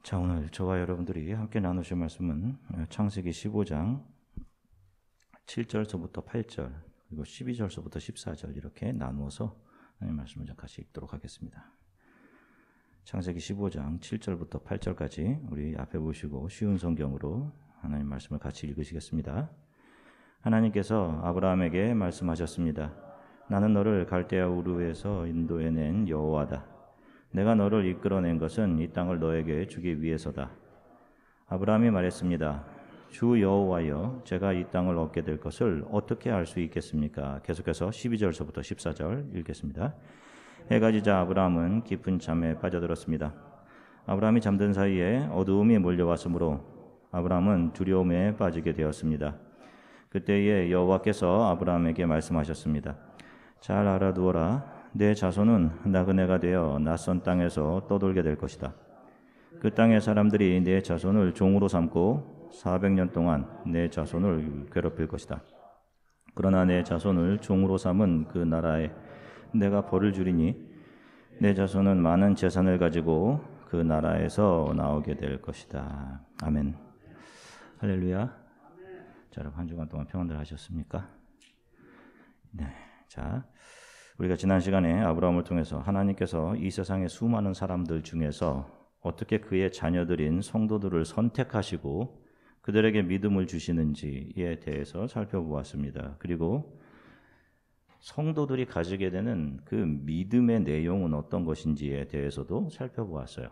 자, 오늘 저와 여러분들이 함께 나누실 말씀은 창세기 15장 7절서부터 8절 그리고 12절서부터 14절 이렇게 나누어서 하나님 말씀을 좀 같이 읽도록 하겠습니다. 창세기 15장 7절부터 8절까지 우리 앞에 보시고 쉬운 성경으로 하나님 말씀을 같이 읽으시겠습니다. 하나님께서 아브라함에게 말씀하셨습니다. 나는 너를 갈대아 우르에서 인도해낸 여호와다. 내가 너를 이끌어낸 것은 이 땅을 너에게 주기 위해서다. 아브라함이 말했습니다. 주 여호와여, 제가 이 땅을 얻게 될 것을 어떻게 알 수 있겠습니까? 계속해서 12절서부터 14절 읽겠습니다. 해가 지자 아브라함은 깊은 잠에 빠져들었습니다. 아브라함이 잠든 사이에 어두움이 몰려왔으므로 아브라함은 두려움에 빠지게 되었습니다. 그때에 여호와께서 아브라함에게 말씀하셨습니다. 잘 알아두어라. 내 자손은 나그네가 되어 낯선 땅에서 떠돌게 될 것이다. 그 땅의 사람들이 내 자손을 종으로 삼고 400년 동안 내 자손을 괴롭힐 것이다. 그러나 내 자손을 종으로 삼은 그 나라에 내가 벌을 주리니 내 자손은 많은 재산을 가지고 그 나라에서 나오게 될 것이다. 아멘. 할렐루야. 자, 여러분 한 주간 동안 평안들 하셨습니까? 네. 자, 우리가 지난 시간에 아브라함을 통해서 하나님께서 이 세상의 수많은 사람들 중에서 어떻게 그의 자녀들인 성도들을 선택하시고 그들에게 믿음을 주시는지에 대해서 살펴보았습니다. 그리고 성도들이 가지게 되는 그 믿음의 내용은 어떤 것인지에 대해서도 살펴보았어요.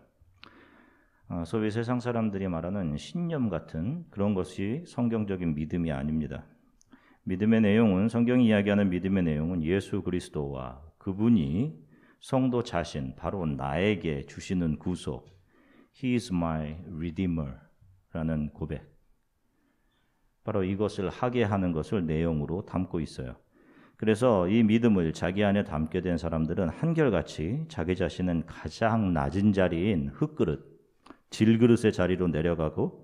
소위 세상 사람들이 말하는 신념 같은 그런 것이 성경적인 믿음이 아닙니다. 믿음의 내용은, 성경이 이야기하는 믿음의 내용은 예수 그리스도와 그분이 성도 자신, 바로 나에게 주시는 구속, He is my Redeemer 라는 고백, 바로 이것을 하게 하는 것을 내용으로 담고 있어요. 그래서 이 믿음을 자기 안에 담게 된 사람들은 한결같이 자기 자신은 가장 낮은 자리인 흙그릇, 질그릇의 자리로 내려가고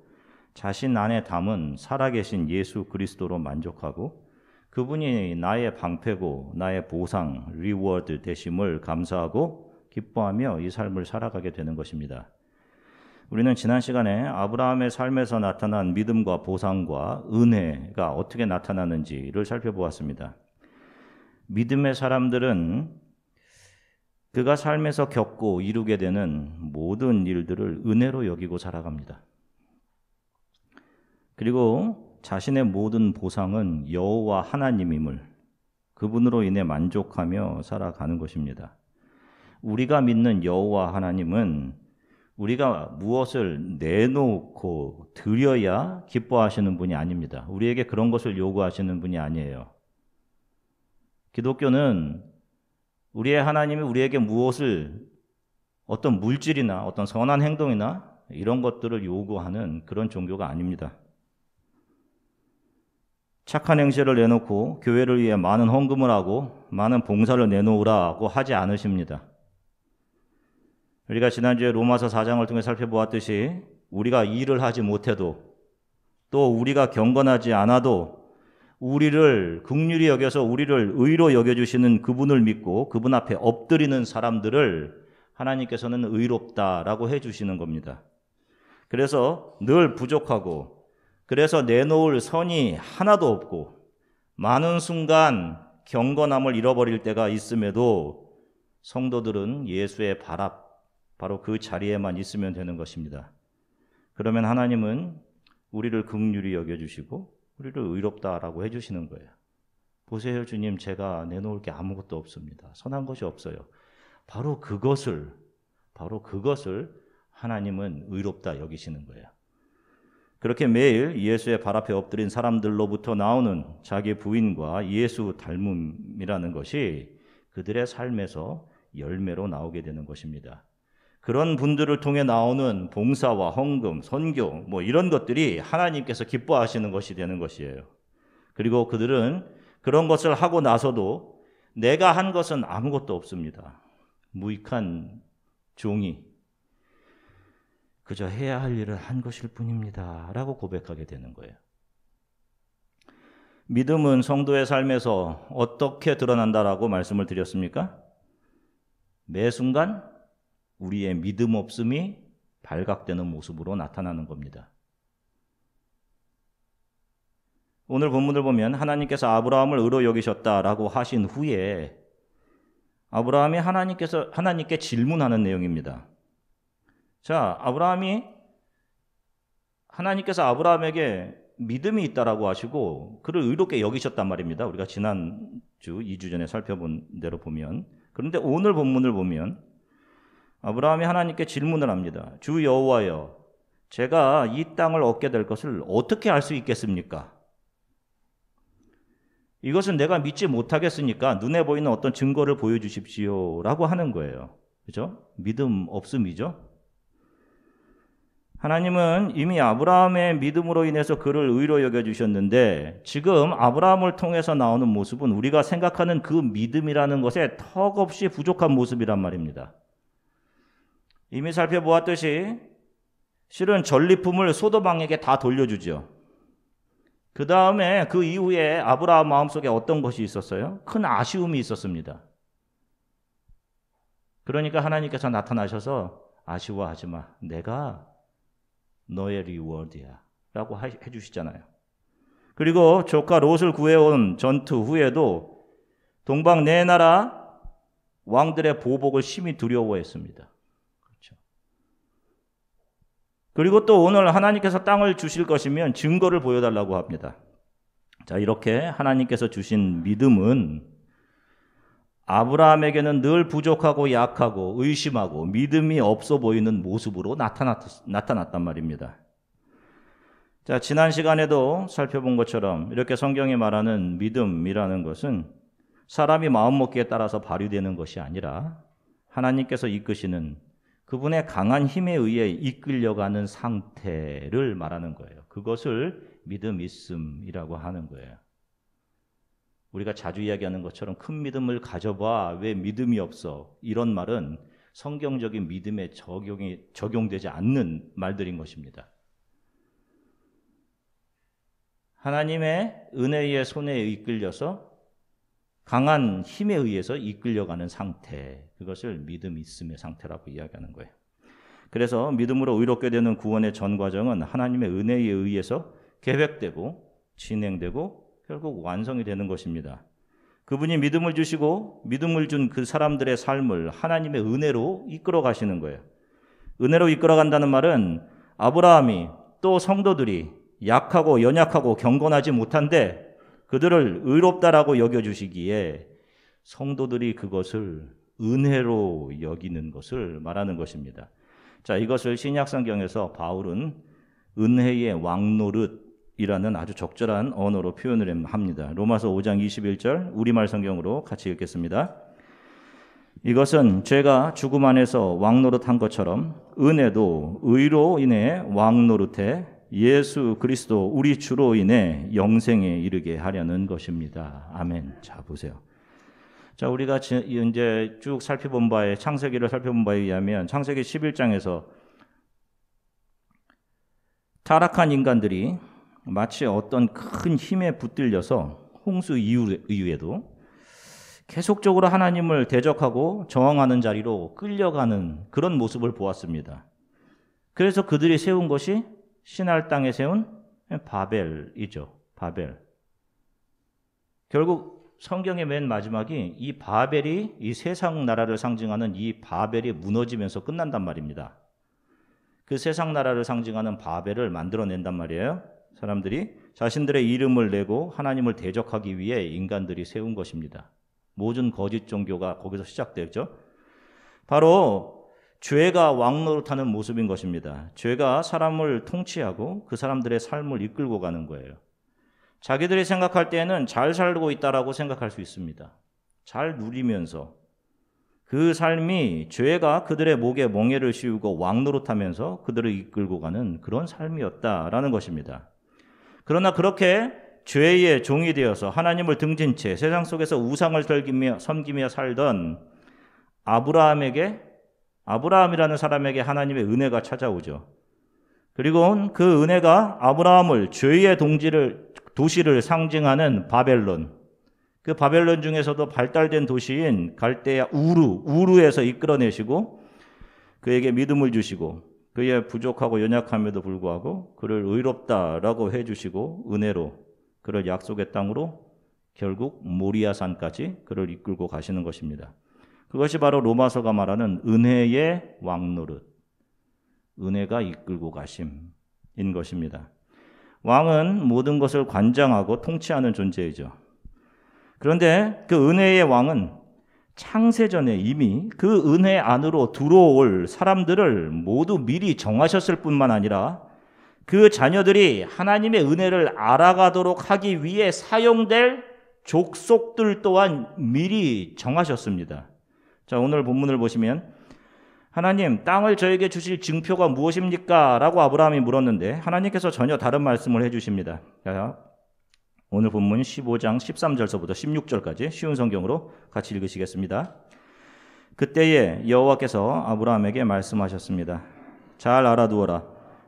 자신 안에 담은 살아계신 예수 그리스도로 만족하고 그분이 나의 방패고 나의 보상, 리워드 되심을 감사하고 기뻐하며 이 삶을 살아가게 되는 것입니다. 우리는 지난 시간에 아브라함의 삶에서 나타난 믿음과 보상과 은혜가 어떻게 나타나는지를 살펴보았습니다. 믿음의 사람들은 그가 삶에서 겪고 이루게 되는 모든 일들을 은혜로 여기고 살아갑니다. 그리고 자신의 모든 보상은 여호와 하나님임을, 그분으로 인해 만족하며 살아가는 것입니다. 우리가 믿는 여호와 하나님은 우리가 무엇을 내놓고 드려야 기뻐하시는 분이 아닙니다. 우리에게 그런 것을 요구하시는 분이 아니에요. 기독교는 우리의 하나님이 우리에게 무엇을, 어떤 물질이나 어떤 선한 행동이나 이런 것들을 요구하는 그런 종교가 아닙니다. 착한 행실을 내놓고 교회를 위해 많은 헌금을 하고 많은 봉사를 내놓으라고 하지 않으십니다. 우리가 지난주에 로마서 4장을 통해 살펴보았듯이 우리가 일을 하지 못해도 또 우리가 경건하지 않아도 우리를 긍휼히 여겨서 우리를 의로 여겨주시는 그분을 믿고 그분 앞에 엎드리는 사람들을 하나님께서는 의롭다라고 해주시는 겁니다. 그래서 늘 부족하고, 그래서 내놓을 선이 하나도 없고 많은 순간 경건함을 잃어버릴 때가 있음에도 성도들은 예수의 발 앞, 바로 그 자리에만 있으면 되는 것입니다. 그러면 하나님은 우리를 긍휼히 여겨주시고 우리를 의롭다라고 해주시는 거예요. 보세요, 주님, 제가 내놓을 게 아무것도 없습니다. 선한 것이 없어요. 바로 그것을 하나님은 의롭다 여기시는 거예요. 그렇게 매일 예수의 발 앞에 엎드린 사람들로부터 나오는 자기 부인과 예수 닮음이라는 것이 그들의 삶에서 열매로 나오게 되는 것입니다. 그런 분들을 통해 나오는 봉사와 헌금, 선교, 이런 것들이 하나님께서 기뻐하시는 것이 되는 것이에요. 그리고 그들은 그런 것을 하고 나서도 내가 한 것은 아무것도 없습니다. 무익한 종이 그저 해야 할 일을 한 것일 뿐입니다 라고 고백하게 되는 거예요. 믿음은 성도의 삶에서 어떻게 드러난다라고 말씀을 드렸습니까? 매 순간 우리의 믿음 없음이 발각되는 모습으로 나타나는 겁니다. 오늘 본문을 보면 하나님께서 아브라함을 의로 여기셨다라고 하신 후에 아브라함이 하나님께 질문하는 내용입니다. 자, 하나님께서 아브라함에게 믿음이 있다라고 하시고 그를 의롭게 여기셨단 말입니다. 우리가 지난주 2주 전에 살펴본 대로 보면. 그런데 오늘 본문을 보면 아브라함이 하나님께 질문을 합니다. 주 여호와여, 제가 이 땅을 얻게 될 것을 어떻게 알 수 있겠습니까? 이것은 내가 믿지 못하겠으니까 눈에 보이는 어떤 증거를 보여주십시오 라고 하는 거예요. 그죠? 믿음 없음이죠. 하나님은 이미 아브라함의 믿음으로 인해서 그를 의로 여겨주셨는데 지금 아브라함을 통해서 나오는 모습은 우리가 생각하는 그 믿음이라는 것에 턱없이 부족한 모습이란 말입니다. 이미 살펴보았듯이 실은 전리품을 소도방에게 다 돌려주죠. 그 다음에 그 이후에 아브라함 마음속에 어떤 것이 있었어요? 큰 아쉬움이 있었습니다. 그러니까 하나님께서 나타나셔서 아쉬워하지 마. 내가 너의 리워드야 라고 해주시잖아요. 그리고 조카 롯을 구해온 전투 후에도 동방 네 나라 왕들의 보복을 심히 두려워했습니다. 그렇죠. 그리고 또 오늘 하나님께서 땅을 주실 것이면 증거를 보여달라고 합니다. 자, 이렇게 하나님께서 주신 믿음은 아브라함에게는 늘 부족하고 약하고 의심하고 믿음이 없어 보이는 모습으로 나타났단 말입니다. 자, 지난 시간에도 살펴본 것처럼 이렇게 성경이 말하는 믿음이라는 것은 사람이 마음먹기에 따라서 발휘되는 것이 아니라 하나님께서 이끄시는 그분의 강한 힘에 의해 이끌려가는 상태를 말하는 거예요. 그것을 믿음 있음이라고 하는 거예요. 우리가 자주 이야기하는 것처럼 큰 믿음을 가져봐 왜 믿음이 없어 이런 말은 성경적인 믿음에 적용되지 않는 말들인 것입니다. 하나님의 은혜의 손에 이끌려서 강한 힘에 의해서 이끌려가는 상태, 그것을 믿음 있음의 상태라고 이야기하는 거예요. 그래서 믿음으로 의롭게 되는 구원의 전 과정은 하나님의 은혜에 의해서 계획되고 진행되고 결국 완성이 되는 것입니다. 그분이 믿음을 주시고 믿음을 준 그 사람들의 삶을 하나님의 은혜로 이끌어 가시는 거예요. 은혜로 이끌어 간다는 말은 아브라함이 또 성도들이 약하고 연약하고 경건하지 못한데 그들을 의롭다라고 여겨주시기에 성도들이 그것을 은혜로 여기는 것을 말하는 것입니다. 자, 이것을 신약성경에서 바울은 은혜의 왕노릇이라는 아주 적절한 언어로 표현을 합니다. 로마서 5장 21절 우리말 성경으로 같이 읽겠습니다. 이것은 죄가 죽음 안에서 왕노릇한 것처럼 은혜도 의로 인해 왕노릇해 예수 그리스도 우리 주로 인해 영생에 이르게 하려는 것입니다. 아멘. 자, 보세요. 자, 우리가 이제 쭉 살펴본 바에 창세기를 살펴본 바에 의하면 창세기 11장에서 타락한 인간들이 마치 어떤 큰 힘에 붙들려서 홍수 이후에도 계속적으로 하나님을 대적하고 저항하는 자리로 끌려가는 그런 모습을 보았습니다. 그래서 그들이 세운 것이 신할 땅에 세운 바벨이죠. 바벨. 결국 성경의 맨 마지막이 이 바벨이 이 세상 나라를 상징하는 이 바벨이 무너지면서 끝난단 말입니다. 그 세상 나라를 상징하는 바벨을 만들어낸단 말이에요. 사람들이 자신들의 이름을 내고 하나님을 대적하기 위해 인간들이 세운 것입니다. 모든 거짓 종교가 거기서 시작되죠. 바로 죄가 왕노릇하는 모습인 것입니다. 죄가 사람을 통치하고 그 사람들의 삶을 이끌고 가는 거예요. 자기들이 생각할 때에는 잘 살고 있다라고 생각할 수 있습니다. 잘 누리면서 그 삶이 죄가 그들의 목에 멍에를 씌우고 왕노릇하면서 그들을 이끌고 가는 그런 삶이었다라는 것입니다. 그러나 그렇게 죄의 종이 되어서 하나님을 등진 채 세상 속에서 우상을 섬기며 살던 아브라함이라는 사람에게 하나님의 은혜가 찾아오죠. 그리고 그 은혜가 아브라함을 죄의 도시를 상징하는 바벨론, 그 바벨론 중에서도 발달된 도시인 갈대아 우르에서 이끌어내시고 그에게 믿음을 주시고 그의 부족하고 연약함에도 불구하고 그를 의롭다라고 해주시고 은혜로 그를 약속의 땅으로 결국 모리아산까지 그를 이끌고 가시는 것입니다. 그것이 바로 로마서가 말하는 은혜의 왕노릇, 은혜가 이끌고 가심인 것입니다. 왕은 모든 것을 관장하고 통치하는 존재이죠. 그런데 그 은혜의 왕은 창세전에 이미 그 은혜 안으로 들어올 사람들을 모두 미리 정하셨을 뿐만 아니라 그 자녀들이 하나님의 은혜를 알아가도록 하기 위해 사용될 족속들 또한 미리 정하셨습니다. 자, 오늘 본문을 보시면 하나님, 땅을 저에게 주실 증표가 무엇입니까? 라고 아브라함이 물었는데 하나님께서 전혀 다른 말씀을 해주십니다. 자, 오늘 본문 15장 13절서부터 16절까지 쉬운 성경으로 같이 읽으시겠습니다. 그때에 여호와께서 아브라함에게 말씀하셨습니다. 잘 알아두어라.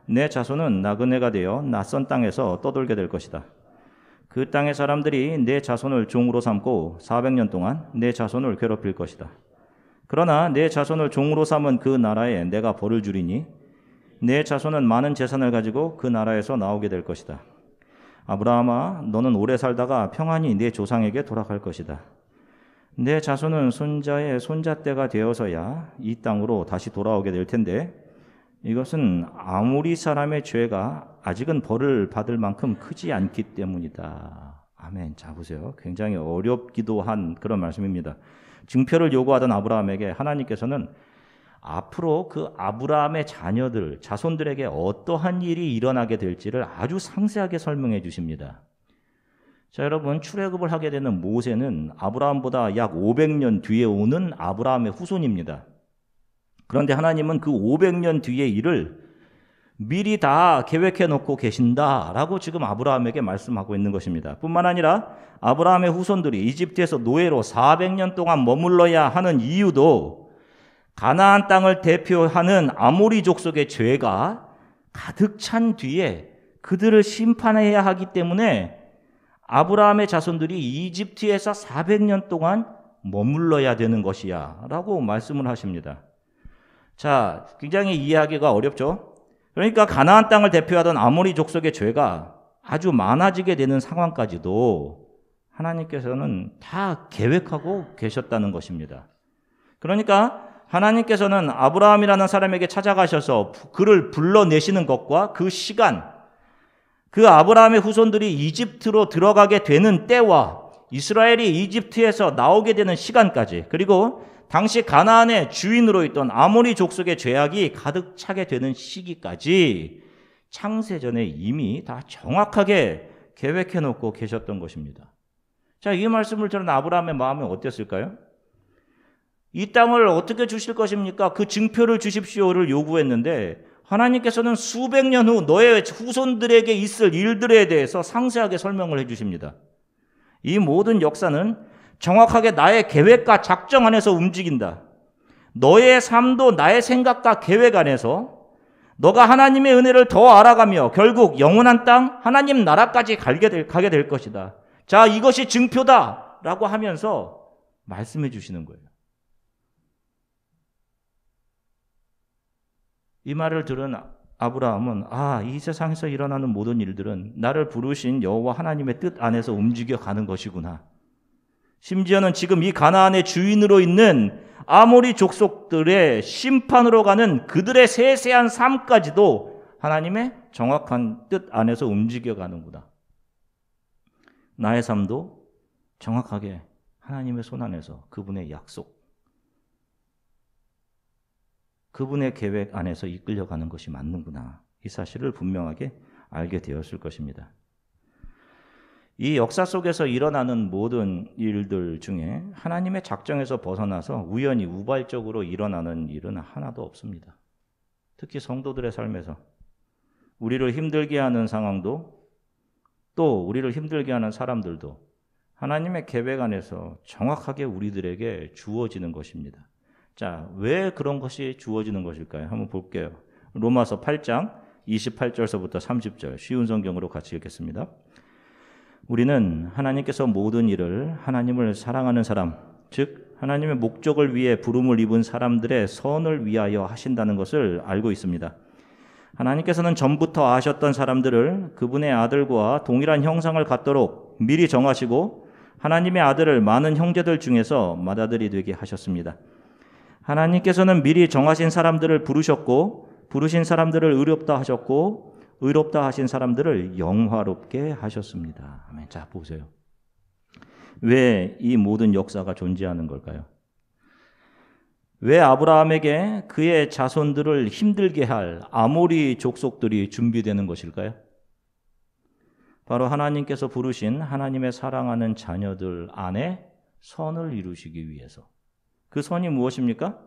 내 자손은 나그네가 되어 낯선 땅에서 떠돌게 될 것이다. 그 땅의 사람들이 내 자손을 종으로 삼고 400년 동안 내 자손을 괴롭힐 것이다. 그러나 내 자손을 종으로 삼은 그 나라에 내가 벌을 주리니 내 자손은 많은 재산을 가지고 그 나라에서 나오게 될 것이다. 아브라함아, 너는 오래 살다가 평안히 네 조상에게 돌아갈 것이다. 내 자손은 손자의 손자때가 되어서야 이 땅으로 다시 돌아오게 될 텐데 이것은 아모리 사람의 죄가 아직은 벌을 받을 만큼 크지 않기 때문이다. 아멘. 자, 보세요. 굉장히 어렵기도 한 그런 말씀입니다. 증표를 요구하던 아브라함에게 하나님께서는 앞으로 그 아브라함의 자녀들, 자손들에게 어떠한 일이 일어나게 될지를 아주 상세하게 설명해 주십니다. 자, 여러분, 출애굽을 하게 되는 모세는 아브라함보다 약 500년 뒤에 오는 아브라함의 후손입니다. 그런데 하나님은 그 500년 뒤의 일을 미리 다 계획해 놓고 계신다라고 지금 아브라함에게 말씀하고 있는 것입니다. 뿐만 아니라 아브라함의 후손들이 이집트에서 노예로 400년 동안 머물러야 하는 이유도 가나안 땅을 대표하는 아모리 족속의 죄가 가득 찬 뒤에 그들을 심판해야 하기 때문에 아브라함의 자손들이 이집트에서 400년 동안 머물러야 되는 것이야 라고 말씀을 하십니다. 자, 굉장히 이해하기가 어렵죠? 그러니까 가나안 땅을 대표하던 아모리 족속의 죄가 아주 많아지게 되는 상황까지도 하나님께서는 다 계획하고 계셨다는 것입니다. 그러니까 하나님께서는 아브라함이라는 사람에게 찾아가셔서 그를 불러내시는 것과 그 시간, 그 아브라함의 후손들이 이집트로 들어가게 되는 때와 이스라엘이 이집트에서 나오게 되는 시간까지, 그리고 당시 가나안의 주인으로 있던 아모리 족속의 죄악이 가득 차게 되는 시기까지 창세전에 이미 다 정확하게 계획해 놓고 계셨던 것입니다. 자, 이 말씀을 들은 아브라함의 마음이 어땠을까요? 이 땅을 어떻게 주실 것입니까? 그 증표를 주십시오를 요구했는데 하나님께서는 수백 년 후 너의 후손들에게 있을 일들에 대해서 상세하게 설명을 해 주십니다. 이 모든 역사는 정확하게 나의 계획과 작정 안에서 움직인다. 너의 삶도 나의 생각과 계획 안에서 너가 하나님의 은혜를 더 알아가며 결국 영원한 땅, 하나님 나라까지 가게 될 것이다. 자, 이것이 증표다 라고 하면서 말씀해 주시는 거예요. 이 말을 들은 아브라함은 이 세상에서 일어나는 모든 일들은 나를 부르신 여호와 하나님의 뜻 안에서 움직여 가는 것이구나. 심지어는 지금 이 가나안의 주인으로 있는 아모리 족속들의 심판으로 가는 그들의 세세한 삶까지도 하나님의 정확한 뜻 안에서 움직여 가는구나. 나의 삶도 정확하게 하나님의 손 안에서 그분의 약속, 그분의 계획 안에서 이끌려가는 것이 맞는구나. 이 사실을 분명하게 알게 되었을 것입니다. 이 역사 속에서 일어나는 모든 일들 중에 하나님의 작정에서 벗어나서 우연히 우발적으로 일어나는 일은 하나도 없습니다. 특히 성도들의 삶에서 우리를 힘들게 하는 상황도 또 우리를 힘들게 하는 사람들도 하나님의 계획 안에서 정확하게 우리들에게 주어지는 것입니다. 자, 왜 그런 것이 주어지는 것일까요? 한번 볼게요. 로마서 8장 28절서부터 30절 쉬운 성경으로 같이 읽겠습니다. 우리는 하나님께서 모든 일을 하나님을 사랑하는 사람, 즉 하나님의 목적을 위해 부름을 입은 사람들의 선을 위하여 하신다는 것을 알고 있습니다. 하나님께서는 전부터 아셨던 사람들을 그분의 아들과 동일한 형상을 갖도록 미리 정하시고 하나님의 아들을 많은 형제들 중에서 맏아들이 되게 하셨습니다. 하나님께서는 미리 정하신 사람들을 부르셨고 부르신 사람들을 의롭다 하셨고 의롭다 하신 사람들을 영화롭게 하셨습니다. 아멘. 자, 보세요. 왜 이 모든 역사가 존재하는 걸까요? 왜 아브라함에게 그의 자손들을 힘들게 할 아모리 족속들이 준비되는 것일까요? 바로 하나님께서 부르신 하나님의 사랑하는 자녀들 안에 선을 이루시기 위해서. 그 선이 무엇입니까?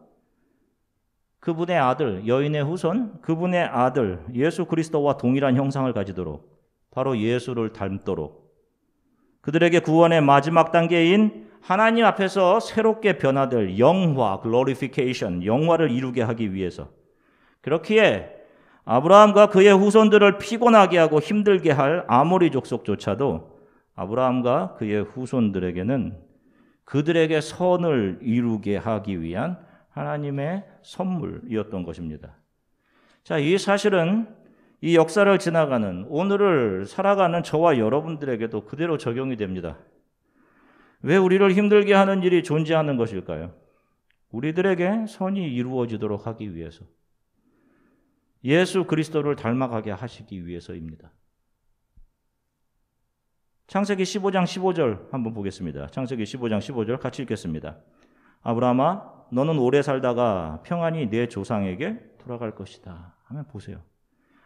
그분의 아들, 여인의 후손, 그분의 아들 예수 그리스도와 동일한 형상을 가지도록, 바로 예수를 닮도록, 그들에게 구원의 마지막 단계인 하나님 앞에서 새롭게 변화될 영화, glorification, 영화를 이루게 하기 위해서. 그렇기에 아브라함과 그의 후손들을 피곤하게 하고 힘들게 할 아모리 족속조차도 아브라함과 그의 후손들에게는 그들에게 선을 이루게 하기 위한 하나님의 선물이었던 것입니다. 자, 이 사실은 이 역사를 지나가는 오늘을 살아가는 저와 여러분들에게도 그대로 적용이 됩니다. 왜 우리를 힘들게 하는 일이 존재하는 것일까요? 우리들에게 선이 이루어지도록 하기 위해서, 예수 그리스도를 닮아가게 하시기 위해서입니다. 창세기 15장 15절 한번 보겠습니다. 창세기 15장 15절 같이 읽겠습니다. 아브라함아, 너는 오래 살다가 평안히 내 조상에게 돌아갈 것이다. 하면 보세요.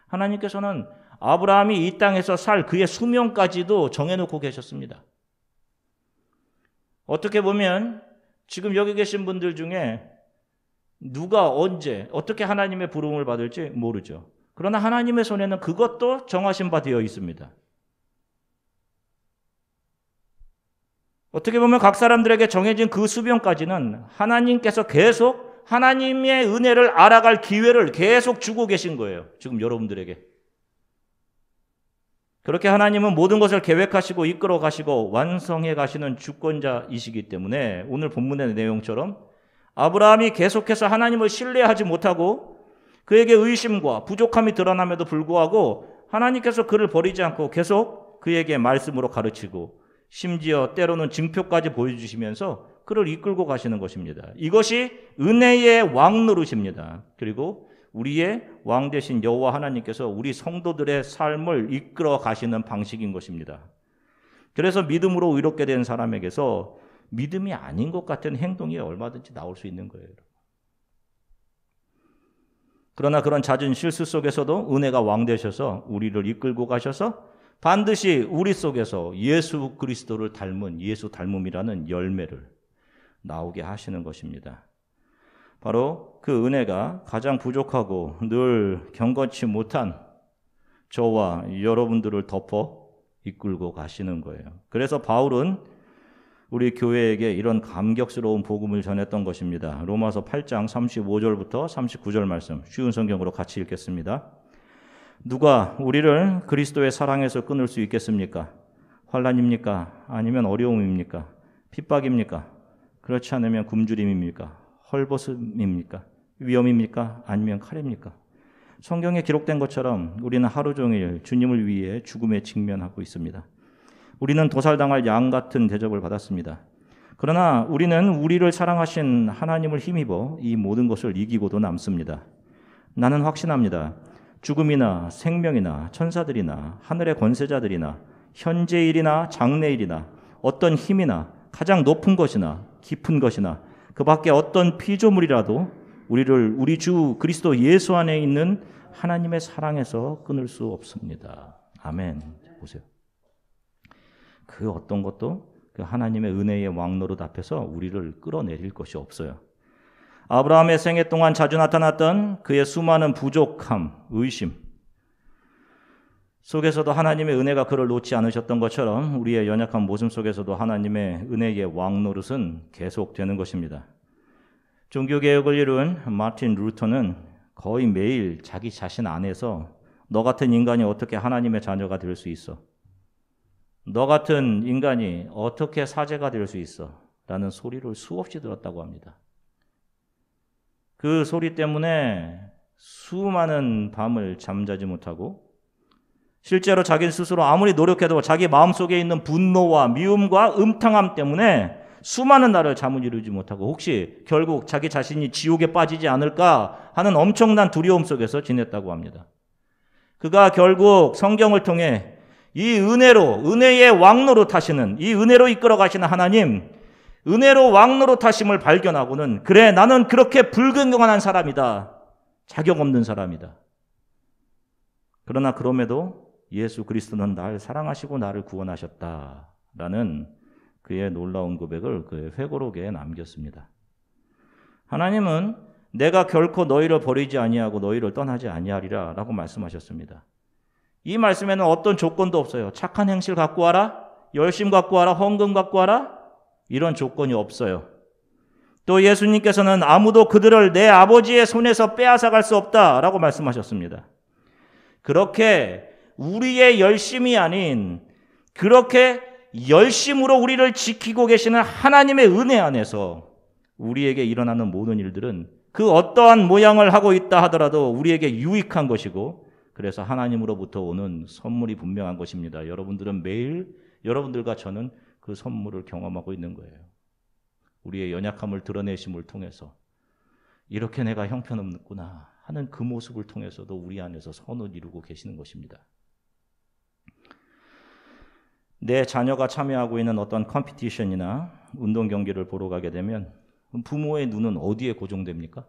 하나님께서는 아브라함이 이 땅에서 살 그의 수명까지도 정해놓고 계셨습니다. 어떻게 보면 지금 여기 계신 분들 중에 누가 언제 어떻게 하나님의 부름을 받을지 모르죠. 그러나 하나님의 손에는 그것도 정하신 바 되어 있습니다. 어떻게 보면 각 사람들에게 정해진 그 수명까지는 하나님께서 계속 하나님의 은혜를 알아갈 기회를 계속 주고 계신 거예요. 지금 여러분들에게. 그렇게 하나님은 모든 것을 계획하시고 이끌어 가시고 완성해 가시는 주권자이시기 때문에 오늘 본문의 내용처럼 아브라함이 계속해서 하나님을 신뢰하지 못하고 그에게 의심과 부족함이 드러남에도 불구하고 하나님께서 그를 버리지 않고 계속 그에게 말씀으로 가르치고 심지어 때로는 징표까지 보여주시면서 그를 이끌고 가시는 것입니다. 이것이 은혜의 왕 노릇입니다. 그리고 우리의 왕 되신 여호와 하나님께서 우리 성도들의 삶을 이끌어 가시는 방식인 것입니다. 그래서 믿음으로 의롭게 된 사람에게서 믿음이 아닌 것 같은 행동이 얼마든지 나올 수 있는 거예요. 그러나 그런 잦은 실수 속에서도 은혜가 왕 되셔서 우리를 이끌고 가셔서 반드시 우리 속에서 예수 그리스도를 닮은 예수 닮음이라는 열매를 나오게 하시는 것입니다. 바로 그 은혜가 가장 부족하고 늘 경건치 못한 저와 여러분들을 덮어 이끌고 가시는 거예요. 그래서 바울은 우리 교회에게 이런 감격스러운 복음을 전했던 것입니다. 로마서 8장 35절부터 39절 말씀 쉬운 성경으로 같이 읽겠습니다. 누가 우리를 그리스도의 사랑에서 끊을 수 있겠습니까? 환난입니까? 아니면 어려움입니까? 핍박입니까? 그렇지 않으면 굶주림입니까? 헐벗음입니까? 위험입니까? 아니면 칼입니까? 성경에 기록된 것처럼 우리는 하루 종일 주님을 위해 죽음에 직면하고 있습니다. 우리는 도살당할 양 같은 대접을 받았습니다. 그러나 우리는 우리를 사랑하신 하나님을 힘입어 이 모든 것을 이기고도 남습니다. 나는 확신합니다. 죽음이나 생명이나 천사들이나 하늘의 권세자들이나 현재일이나 장래일이나 어떤 힘이나 가장 높은 것이나 깊은 것이나 그 밖에 어떤 피조물이라도 우리를 우리 주 그리스도 예수 안에 있는 하나님의 사랑에서 끊을 수 없습니다. 아멘. 보세요. 그 어떤 것도 그 하나님의 은혜의 왕노릇 앞에서 우리를 끌어내릴 것이 없어요. 아브라함의 생애 동안 자주 나타났던 그의 수많은 부족함, 의심 속에서도 하나님의 은혜가 그를 놓지 않으셨던 것처럼 우리의 연약한 모습 속에서도 하나님의 은혜의 왕노릇은 계속되는 것입니다. 종교개혁을 이룬 마틴 루터는 거의 매일 자기 자신 안에서 너 같은 인간이 어떻게 하나님의 자녀가 될 수 있어? 너 같은 인간이 어떻게 사제가 될 수 있어? 라는 소리를 수없이 들었다고 합니다. 그 소리 때문에 수많은 밤을 잠자지 못하고 실제로 자기 스스로 아무리 노력해도 자기 마음속에 있는 분노와 미움과 음탕함 때문에 수많은 날을 잠을 이루지 못하고 혹시 결국 자기 자신이 지옥에 빠지지 않을까 하는 엄청난 두려움 속에서 지냈다고 합니다. 그가 결국 성경을 통해 이 은혜의 왕노릇 하시는, 이 은혜로 이끌어 가시는 하나님, 은혜로 왕노릇 하심을 발견하고는 그래, 나는 그렇게 불경건한 사람이다. 자격 없는 사람이다. 그러나 그럼에도 예수 그리스도는 날 사랑하시고 나를 구원하셨다라는 그의 놀라운 고백을 그의 회고록에 남겼습니다. 하나님은 내가 결코 너희를 버리지 아니하고 너희를 떠나지 아니하리라 라고 말씀하셨습니다. 이 말씀에는 어떤 조건도 없어요. 착한 행실 갖고 와라, 열심 갖고 와라, 헌금 갖고 와라, 이런 조건이 없어요. 또 예수님께서는 아무도 그들을 내 아버지의 손에서 빼앗아갈 수 없다라고 말씀하셨습니다. 그렇게 우리의 열심이 아닌 그렇게 열심으로 우리를 지키고 계시는 하나님의 은혜 안에서 우리에게 일어나는 모든 일들은 그 어떠한 모양을 하고 있다 하더라도 우리에게 유익한 것이고 그래서 하나님으로부터 오는 선물이 분명한 것입니다. 여러분들은 매일 여러분들과 저는 그 선물을 경험하고 있는 거예요. 우리의 연약함을 드러내심을 통해서 이렇게 내가 형편없구나 하는 그 모습을 통해서도 우리 안에서 선을 이루고 계시는 것입니다. 내 자녀가 참여하고 있는 어떤 컴피티션이나 운동 경기를 보러 가게 되면 부모의 눈은 어디에 고정됩니까?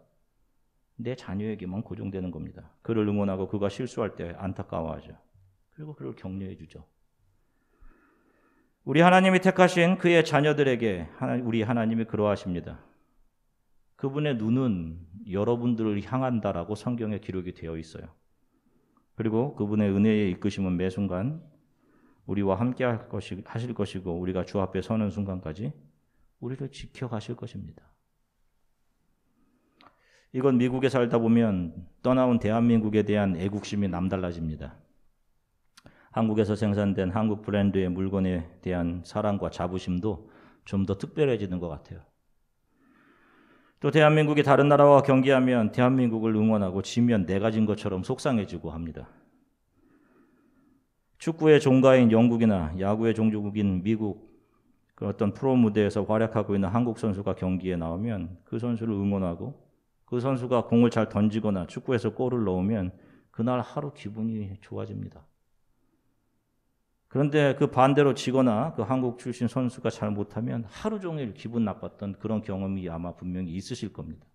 내 자녀에게만 고정되는 겁니다. 그를 응원하고 그가 실수할 때 안타까워하죠. 그리고 그를 격려해 주죠. 우리 하나님이 택하신 그의 자녀들에게 우리 하나님이 그러하십니다. 그분의 눈은 여러분들을 향한다라고 성경에 기록이 되어 있어요. 그리고 그분의 은혜에 이끄심은 매 순간 우리와 함께 하실 것이고 우리가 주 앞에 서는 순간까지 우리를 지켜가실 것입니다. 이건 미국에 살다 보면 떠나온 대한민국에 대한 애국심이 남달라집니다. 한국에서 생산된 한국 브랜드의 물건에 대한 사랑과 자부심도 좀 더 특별해지는 것 같아요. 또 대한민국이 다른 나라와 경기하면 대한민국을 응원하고 지면 내가 진 것처럼 속상해지고 합니다. 축구의 종가인 영국이나 야구의 종주국인 미국 그 어떤 프로 무대에서 활약하고 있는 한국 선수가 경기에 나오면 그 선수를 응원하고 그 선수가 공을 잘 던지거나 축구에서 골을 넣으면 그날 하루 기분이 좋아집니다. 그런데 그 반대로 지거나 그 한국 출신 선수가 잘 못하면 하루 종일 기분 나빴던 그런 경험이 아마 분명히 있으실 겁니다.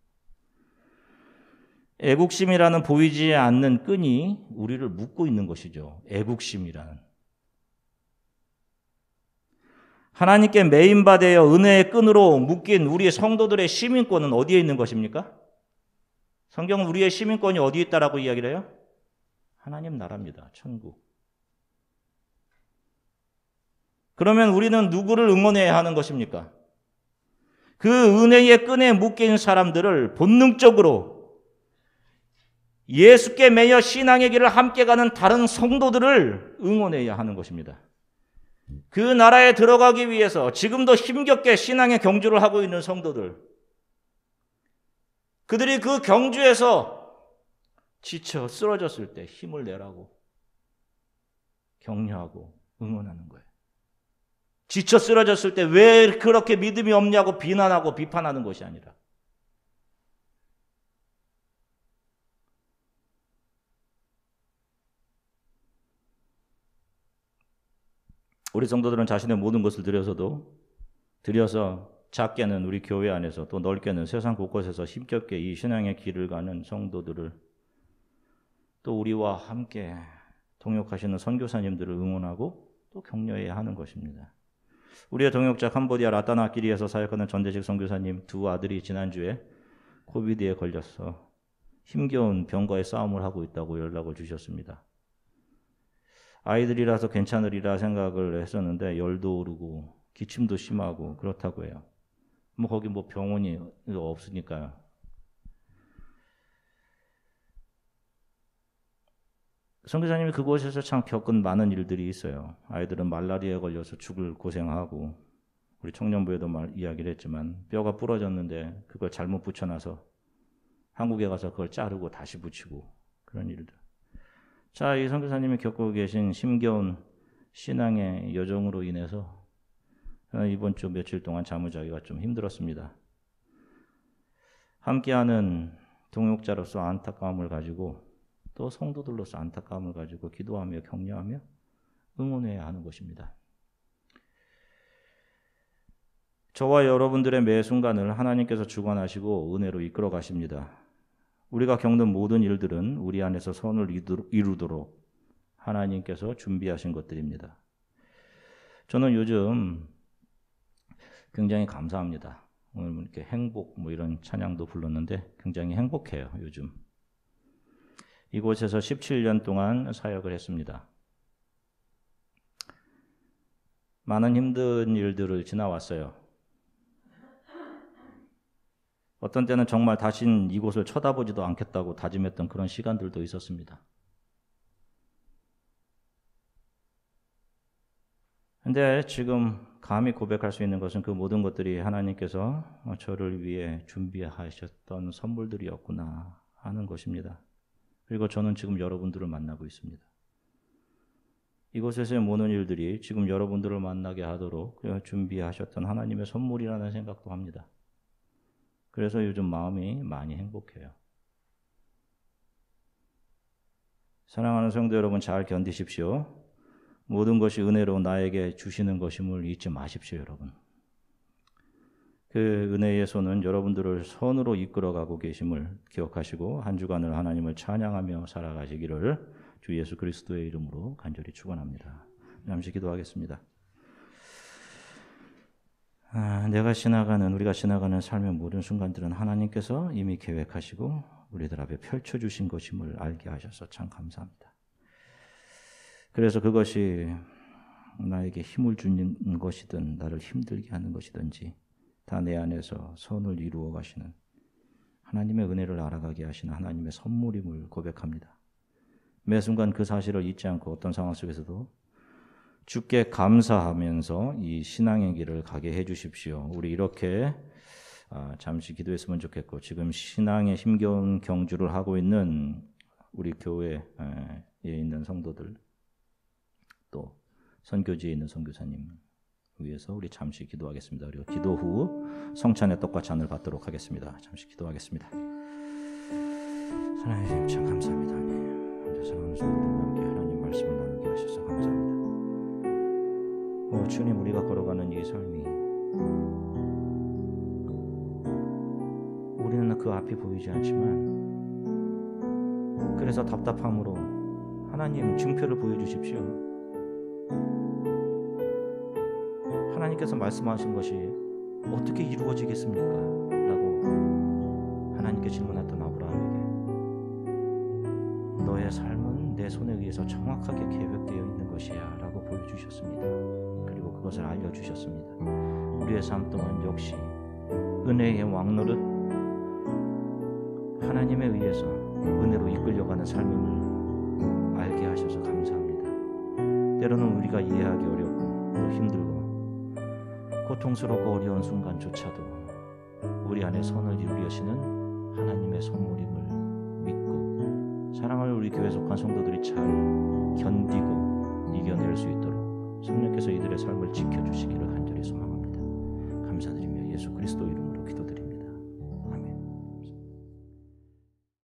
애국심이라는 보이지 않는 끈이 우리를 묶고 있는 것이죠. 애국심이라는. 하나님께 매인받아 은혜의 끈으로 묶인 우리 성도들의 시민권은 어디에 있는 것입니까? 성경은 우리의 시민권이 어디에 있다라고 이야기를 해요? 하나님 나라입니다. 천국. 그러면 우리는 누구를 응원해야 하는 것입니까? 그 은혜의 끈에 묶인 사람들을 본능적으로 예수께 매여 신앙의 길을 함께 가는 다른 성도들을 응원해야 하는 것입니다. 그 나라에 들어가기 위해서 지금도 힘겹게 신앙의 경주를 하고 있는 성도들, 그들이 그 경주에서 지쳐 쓰러졌을 때 힘을 내라고 격려하고 응원하는 거예요. 지쳐 쓰러졌을 때 왜 그렇게 믿음이 없냐고 비난하고 비판하는 것이 아니라 우리 성도들은 자신의 모든 것을 들여서 작게는 우리 교회 안에서 또 넓게는 세상 곳곳에서 힘겹게 이 신앙의 길을 가는 성도들을 또 우리와 함께 동역하시는 선교사님들을 응원하고 또 격려해야 하는 것입니다. 우리의 동역자 캄보디아 라타나키리에서 사역하는 전대식 선교사님 두 아들이 지난주에 코비드에 걸려서 힘겨운 병과의 싸움을 하고 있다고 연락을 주셨습니다. 아이들이라서 괜찮으리라 생각을 했었는데 열도 오르고 기침도 심하고 그렇다고 해요. 거기 병원이 없으니까요. 선교사님이 그곳에서 참 겪은 많은 일들이 있어요. 아이들은 말라리아에 걸려서 죽을 고생하고 우리 청년부에도 이야기를 했지만 뼈가 부러졌는데 그걸 잘못 붙여놔서 한국에 가서 그걸 자르고 다시 붙이고 그런 일들. 자, 이 선교사님이 겪고 계신 힘겨운 신앙의 여정으로 인해서 이번 주 며칠 동안 잠을 자기가 좀 힘들었습니다. 함께하는 동역자로서 안타까움을 가지고 또 성도들로서 안타까움을 가지고 기도하며 격려하며 응원해야 하는 것입니다. 저와 여러분들의 매 순간을 하나님께서 주관하시고 은혜로 이끌어 가십니다. 우리가 겪는 모든 일들은 우리 안에서 선을 이루도록 하나님께서 준비하신 것들입니다. 저는 요즘 굉장히 감사합니다. 오늘 이렇게 행복 이런 찬양도 불렀는데 굉장히 행복해요, 요즘. 이곳에서 17년 동안 사역을 했습니다. 많은 힘든 일들을 지나왔어요. 어떤 때는 정말 다신 이곳을 쳐다보지도 않겠다고 다짐했던 그런 시간들도 있었습니다. 근데 지금 감히 고백할 수 있는 것은 그 모든 것들이 하나님께서 저를 위해 준비하셨던 선물들이었구나 하는 것입니다. 그리고 저는 지금 여러분들을 만나고 있습니다. 이곳에서의 모든 일들이 지금 여러분들을 만나게 하도록 준비하셨던 하나님의 선물이라는 생각도 합니다. 그래서 요즘 마음이 많이 행복해요. 사랑하는 성도 여러분, 잘 견디십시오. 모든 것이 은혜로 나에게 주시는 것임을 잊지 마십시오, 여러분. 그 은혜의 손은 여러분들을 선으로 이끌어가고 계심을 기억하시고 한 주간을 하나님을 찬양하며 살아가시기를 주 예수 그리스도의 이름으로 간절히 축원합니다. 잠시 기도하겠습니다. 우리가 지나가는 삶의 모든 순간들은 하나님께서 이미 계획하시고 우리들 앞에 펼쳐주신 것임을 알게 하셔서 참 감사합니다. 그래서 그것이 나에게 힘을 주는 것이든 나를 힘들게 하는 것이든지 다 내 안에서 선을 이루어 가시는 하나님의 은혜를 알아가게 하시는 하나님의 선물임을 고백합니다. 매 순간 그 사실을 잊지 않고 어떤 상황 속에서도 주께 감사하면서 이 신앙의 길을 가게 해 주십시오. 우리 이렇게 잠시 기도했으면 좋겠고 지금 신앙의 힘겨운 경주를 하고 있는 우리 교회에 있는 성도들 또 선교지에 있는 선교사님 위해서 우리 잠시 기도하겠습니다. 그리고 기도 후 성찬의 떡과 잔을 받도록 하겠습니다. 잠시 기도하겠습니다. 하나님 참 감사합니다. 사랑하는 성도들과 함께 하나님 말씀을 나누게 하셔서 감사합니다. 주님, 우리가 걸어가는 이 삶이 우리는 그 앞이 보이지 않지만 그래서 답답함으로 하나님 증표를 보여주십시오. 하나님께서 말씀하신 것이 어떻게 이루어지겠습니까? 라고 하나님께 질문했던 아브라함에게 너의 삶은 내 손에 의해서 정확하게 계획되어 있는 것이야 라고 보여주셨습니다. 그리고 그것을 알려주셨습니다. 우리의 삶 또한 역시 은혜의 왕노릇 하나님에 의해서 은혜로 이끌려가는 삶임을 알게 하셔서 감사합니다. 때로는 우리가 이해하기 어렵고 또 힘들고 고통스럽고 어려운 순간조차도 우리 안에 선을 이루려시는 하나님의 선물임을 믿고 사랑을 우리 교회 속한 성도들이 잘 견디고 이겨낼 수 있도록 성령께서 이들의 삶을 지켜주시기를 간절히 소망합니다. 감사드리며 예수 그리스도 이름으로